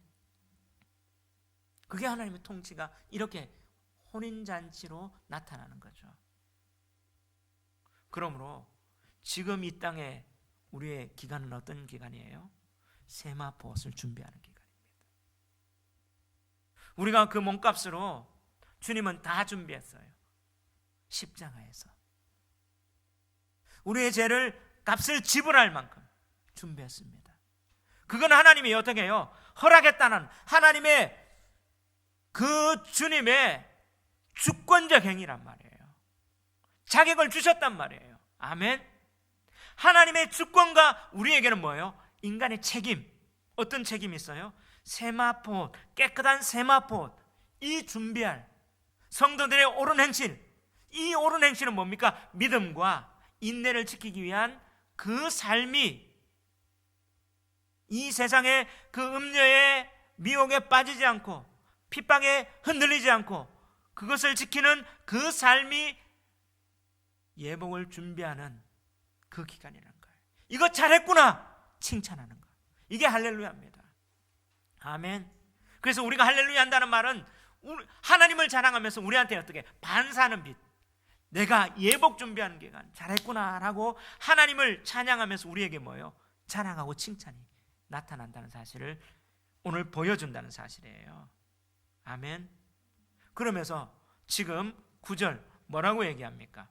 그게 하나님의 통치가 이렇게 혼인잔치로 나타나는 거죠. 그러므로 지금 이 땅에 우리의 기간은 어떤 기간이에요? 세마포 옷을 준비하는 기간입니다. 우리가 그 몸값으로 주님은 다 준비했어요. 십자가에서 우리의 죄를 값을 지불할 만큼 준비했습니다. 그건 하나님이 어떻게 해요? 허락했다는 하나님의 그 주님의 주권적 행위란 말이에요. 자격을 주셨단 말이에요. 아멘. 하나님의 주권과 우리에게는 뭐예요? 인간의 책임. 어떤 책임이 있어요? 세마포, 깨끗한 세마포, 이 준비할 성도들의 옳은 행실. 이 옳은 행실은 뭡니까? 믿음과 인내를 지키기 위한 그 삶이 이 세상의 그 음녀의 미혹에 빠지지 않고 핍박에 흔들리지 않고 그것을 지키는 그 삶이 예복을 준비하는 그 기간이라는 거예요. 이거 잘했구나 칭찬하는 거. 이게 할렐루야입니다. 아멘. 그래서 우리가 할렐루야 한다는 말은 하나님을 자랑하면서 우리한테 어떻게 반사하는 빛, 내가 예복 준비하는 기간 잘했구나 라고 하나님을 찬양하면서 우리에게 뭐예요? 자랑하고 칭찬이 나타난다는 사실을 오늘 보여준다는 사실이에요. 아멘. 그러면서 지금 9절 뭐라고 얘기합니까?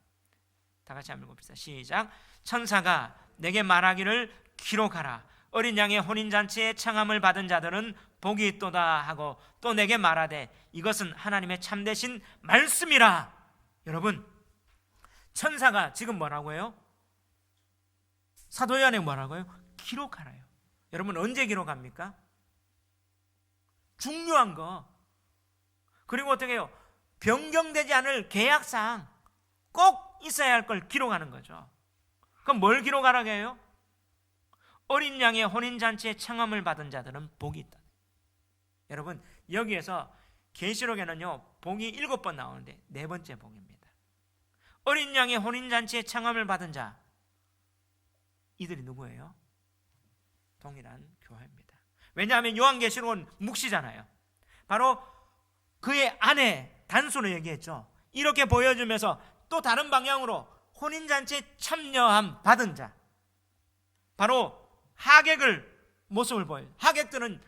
다 같이 한번 읽어봅시다. 시작. 천사가 내게 말하기를 기록하라. 어린 양의 혼인잔치에 청함을 받은 자들은 복이 있도다 하고 또 내게 말하되 이것은 하나님의 참되신 말씀이라. 여러분, 천사가 지금 뭐라고 해요? 사도 요한이 뭐라고 해요? 기록하라요. 여러분, 언제 기록합니까? 중요한 거. 그리고 어떻게 해요? 변경되지 않을 계약상 꼭 있어야 할 걸 기록하는 거죠. 그럼 뭘 기록하라고 해요? 어린 양의 혼인잔치에 청함을 받은 자들은 복이 있다. 여러분, 여기에서 계시록에는요 복이 7번 나오는데 4번째 복입니다. 어린 양의 혼인잔치에 청함을 받은 자, 이들이 누구예요? 동일한 교회입니다. 왜냐하면 요한계시록은 묵시잖아요. 바로 그의 아내 단수로 얘기했죠. 이렇게 보여주면서 또 다른 방향으로 혼인잔치에 참여함 받은 자, 바로 하객을 모습을 보여요. 하객들은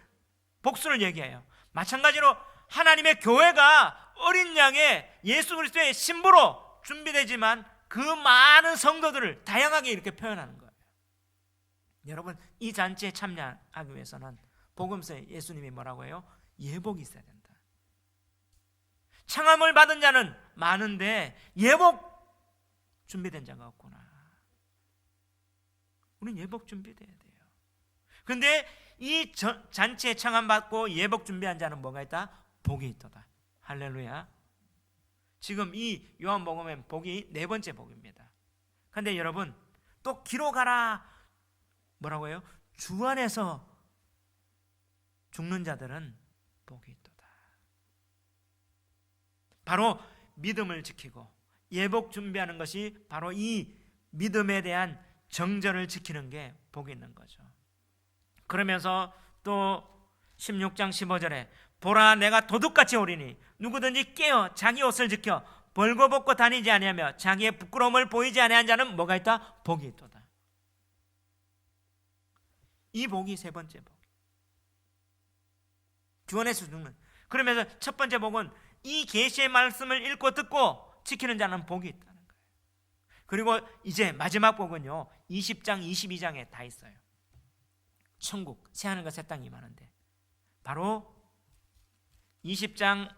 복수를 얘기해요. 마찬가지로 하나님의 교회가 어린 양의 예수 그리스도의 신부로 준비되지만 그 많은 성도들을 다양하게 이렇게 표현하는 거예요. 여러분, 이 잔치에 참여하기 위해서는 복음서에 예수님이 뭐라고 해요? 예복이 있어야 된다. 청함을 받은 자는 많은데 예복 준비된 자가 없구나. 우리는 예복 준비돼야 돼요. 그런데 이 잔치에 청함받고 예복 준비한 자는 뭐가 있다? 복이 있도다. 할렐루야. 지금 이 요한복음엔 복이 4번째 복입니다. 그런데 여러분, 또 기록하라. 뭐라고 해요? 주 안에서 죽는 자들은 복이 있도다. 바로 믿음을 지키고 예복 준비하는 것이 바로 이 믿음에 대한 정절을 지키는 게 복이 있는 거죠. 그러면서 또 16장 15절에 보라, 내가 도둑같이 오리니 누구든지 깨어 자기 옷을 지켜 벌거벗고 다니지 아니하며 자기의 부끄러움을 보이지 아니한 자는 뭐가 있다? 복이 있도다. 이 복이 3번째 복. 주 안에서 죽는. 그러면서 첫 번째 복은 이 계시의 말씀을 읽고 듣고 지키는 자는 복이 있다는 거예요. 그리고 이제 마지막 복은요 20장 22장에 다 있어요. 천국, 새하늘과 새 땅이 많은데 바로 20장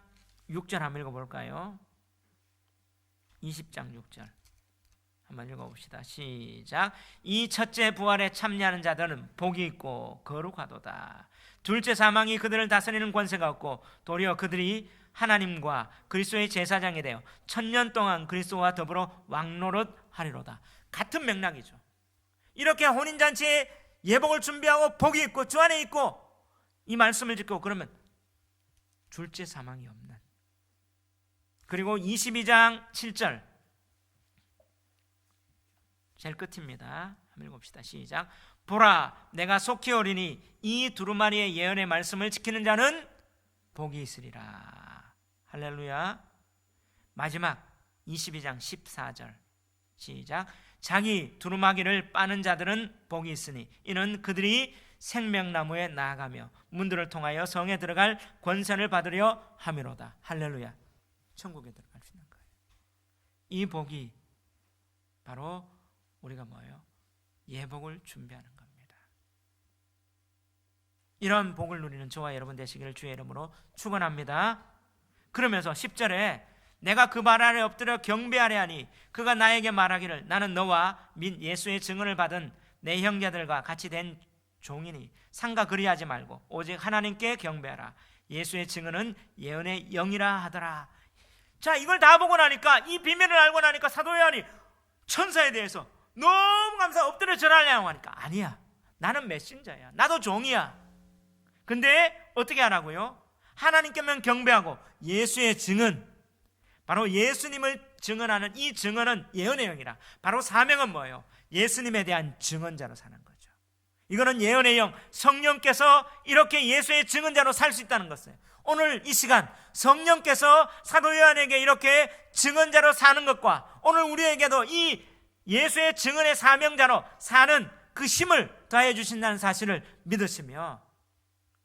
6절 한번 읽어볼까요? 20장 6절 한번 읽어봅시다. 시작. 이 첫째 부활에 참여하는 자들은 복이 있고 거룩하도다. 둘째 사망이 그들을 다스리는 권세가 없고 도리어 그들이 하나님과 그리스도의 제사장이 되어 1000년 동안 그리스도와 더불어 왕노릇 하리로다. 같은 맥락이죠. 이렇게 혼인잔치에 예복을 준비하고 복이 있고 주 안에 있고 이 말씀을 듣고 그러면 둘째 사망이 없는. 그리고 22장 7절 제일 끝입니다. 한번 읽어봅시다. 시작. 보라, 내가 속히 오리니 이 두루마리의 예언의 말씀을 지키는 자는 복이 있으리라. 할렐루야. 마지막 22장 14절 시작. 자기 두루마기를 빠는 자들은 복이 있으니 이는 그들이 생명나무에 나아가며 문들을 통하여 성에 들어갈 권세를 받으려 함이로다. 할렐루야. 천국에 들어갈 수 있는 거예요. 이 복이 바로 우리가 뭐예요? 예복을 준비하는 겁니다. 이런 복을 누리는 저와 여러분 되시기를 주의 이름으로 축원합니다. 그러면서 10절에 내가 그 발 아래 엎드려 경배하려 하니 그가 나에게 말하기를 나는 너와 및 예수의 증언을 받은 내 형제들과 같이 된 종이니 상가 그리하지 말고 오직 하나님께 경배하라. 예수의 증언은 예언의 영이라 하더라. 자, 이걸 다 보고 나니까 이 비밀을 알고 나니까 사도 요한이 천사에 대해서 너무 감사 엎드려 절하려고 하니까 아니야, 나는 메신저야, 나도 종이야. 근데 어떻게 하라고요? 하나님께만 경배하고 예수의 증언, 바로 예수님을 증언하는 이 증언은 예언의 영이라. 바로 사명은 뭐예요? 예수님에 대한 증언자로 사는 거죠. 이거는 예언의 영, 성령께서 이렇게 예수의 증언자로 살 수 있다는 것이에요. 오늘 이 시간 성령께서 사도 요한에게 이렇게 증언자로 사는 것과 오늘 우리에게도 이 예수의 증언의 사명자로 사는 그 힘을 더해 주신다는 사실을 믿으시며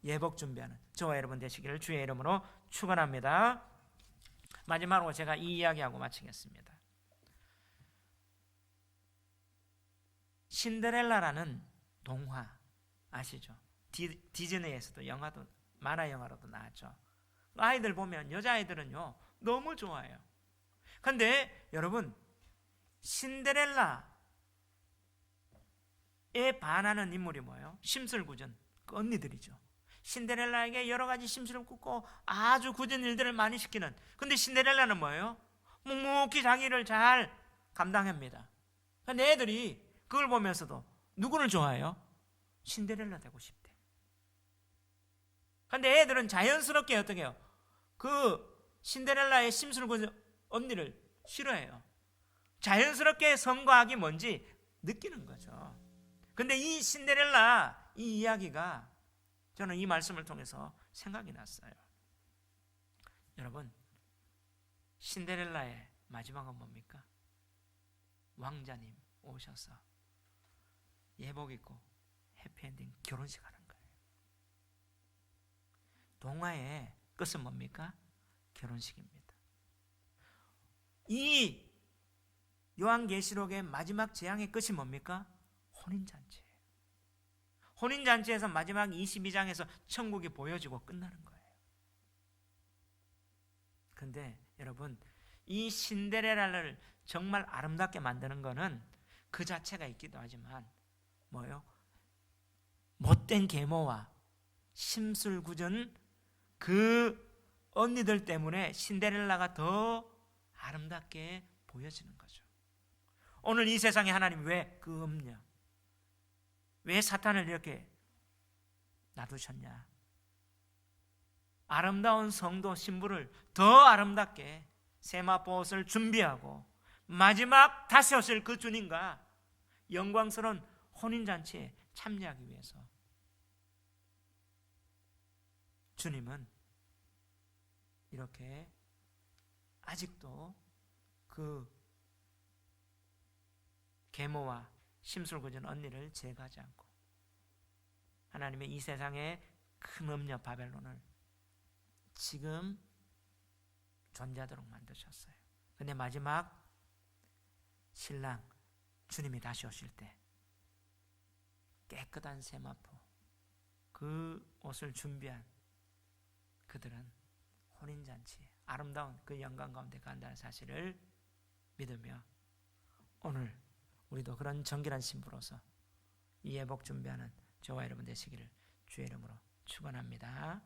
예복 준비하는 저와 여러분 되시기를 주의 이름으로 축원합니다. 마지막으로 제가 이 이야기하고 마치겠습니다. 신데렐라라는 동화 아시죠? 디즈니에서도 영화도 만화 영화로도 나왔죠. 아이들 보면 여자아이들은요 너무 좋아해요. 근데 여러분 신데렐라에 반하는 인물이 뭐예요? 심술궂은 그 언니들이죠. 신데렐라에게 여러 가지 심술을 굽고 아주 굳은 일들을 많이 시키는. 근데 신데렐라는 뭐예요? 묵묵히 자기를 잘 감당합니다. 근데 애들이 그걸 보면서도 누구를 좋아해요? 신데렐라 되고 싶대. 근데 애들은 자연스럽게 어떻게 해요? 그 신데렐라의 심술궂은 언니를 싫어해요. 자연스럽게 성과 악이 뭔지 느끼는 거죠. 근데 이 신데렐라 이 이야기가 저는 이 말씀을 통해서 생각이 났어요. 여러분, 신데렐라의 마지막은 뭡니까? 왕자님 오셔서 예복 입고 해피엔딩 결혼식 하는 거예요. 동화의 끝은 뭡니까? 결혼식입니다. 이 요한계시록의 마지막 재앙의 끝이 뭡니까? 혼인잔치예요. 혼인잔치에서 마지막 22장에서 천국이 보여지고 끝나는 거예요. 근데 여러분, 이 신데렐라를 정말 아름답게 만드는 거는 그 자체가 있기도 하지만 뭐예요? 못된 계모와 심술궂은 그 언니들 때문에 신데렐라가 더 아름답게 보여지는 거죠. 오늘 이 세상에 하나님 왜 그 음녀, 왜 사탄을 이렇게 놔두셨냐? 아름다운 성도 신부를 더 아름답게 세마포 옷을 준비하고 마지막 다시 오실 그 주님과 영광스러운 혼인잔치에 참여하기 위해서. 주님은 이렇게 아직도 그 계모와 심술궂은 언니를 제거하지 않고 하나님의 이 세상의 큰 음녀 바벨론을 지금 존재하도록 만드셨어요. 근데 마지막 신랑 주님이 다시 오실 때 깨끗한 세마포 그 옷을 준비한 그들은 혼인잔치에 아름다운 그 영광 가운데 간다는 사실을 믿으며 오늘 우리도 그런 정결한 신부로서 이 예복 준비하는 저와 여러분 되시기를 주의 이름으로 축원합니다.